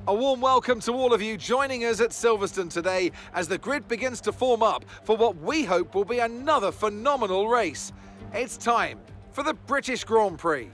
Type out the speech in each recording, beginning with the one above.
A warm welcome to all of you joining us at Silverstone today as the grid begins to form up for what we hope will be another phenomenal race. It's time for the British Grand Prix.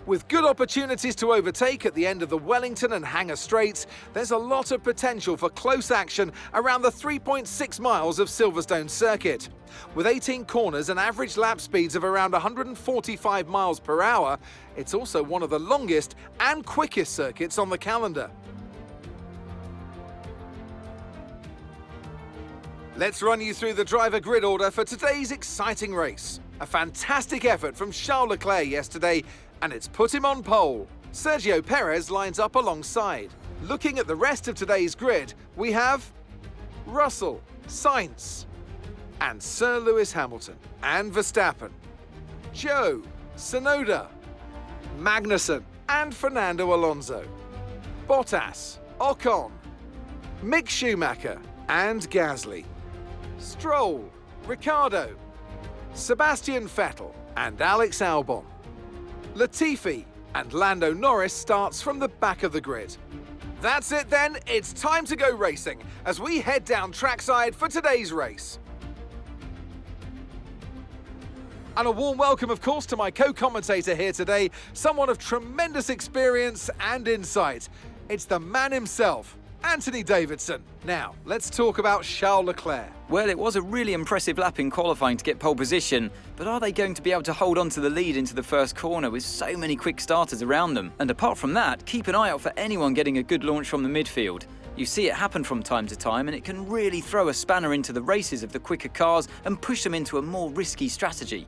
With good opportunities to overtake at the end of the Wellington and Hangar Straights, there's a lot of potential for close action around the 3.6 miles of Silverstone circuit. With 18 corners and average lap speeds of around 145 miles per hour, it's also one of the longest and quickest circuits on the calendar. Let's run you through the driver grid order for today's exciting race. A fantastic effort from Charles Leclerc yesterday, and it's put him on pole. Sergio Perez lines up alongside. Looking at the rest of today's grid, we have Russell, Sainz, and Sir Lewis Hamilton, and Verstappen, Joe, Tsunoda, Magnussen, and Fernando Alonso, Bottas, Ocon, Mick Schumacher, and Gasly, Stroll, Ricciardo, Sebastian Vettel, and Alex Albon. Latifi and Lando Norris starts from the back of the grid. That's it then, it's time to go racing as we head down trackside for today's race. And a warm welcome, of course, to my co-commentator here today, someone of tremendous experience and insight. It's the man himself, Anthony Davidson. Now, let's talk about Charles Leclerc. Well, it was a really impressive lap in qualifying to get pole position, but are they going to be able to hold on to the lead into the first corner with so many quick starters around them? And apart from that, keep an eye out for anyone getting a good launch from the midfield. You see it happen from time to time, and it can really throw a spanner into the races of the quicker cars and push them into a more risky strategy.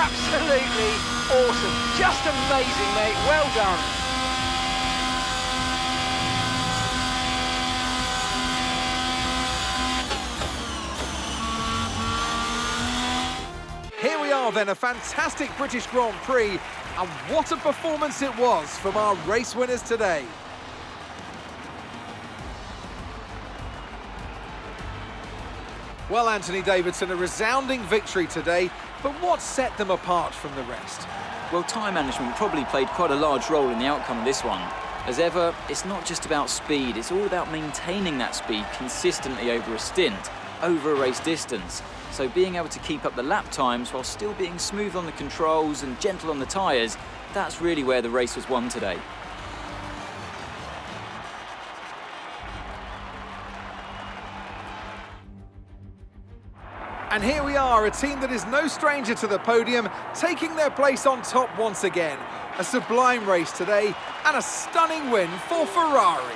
Absolutely awesome. Just amazing, mate. Well done. Here we are then, a fantastic British Grand Prix, and what a performance it was from our race winners today. Well, Anthony Davidson, a resounding victory today, but what set them apart from the rest? Well, time management probably played quite a large role in the outcome of this one. As ever, it's not just about speed, it's all about maintaining that speed consistently over a stint, over a race distance. So being able to keep up the lap times while still being smooth on the controls and gentle on the tyres, that's really where the race was won today. And here we are, a team that is no stranger to the podium, taking their place on top once again. A sublime race today, and a stunning win for Ferrari.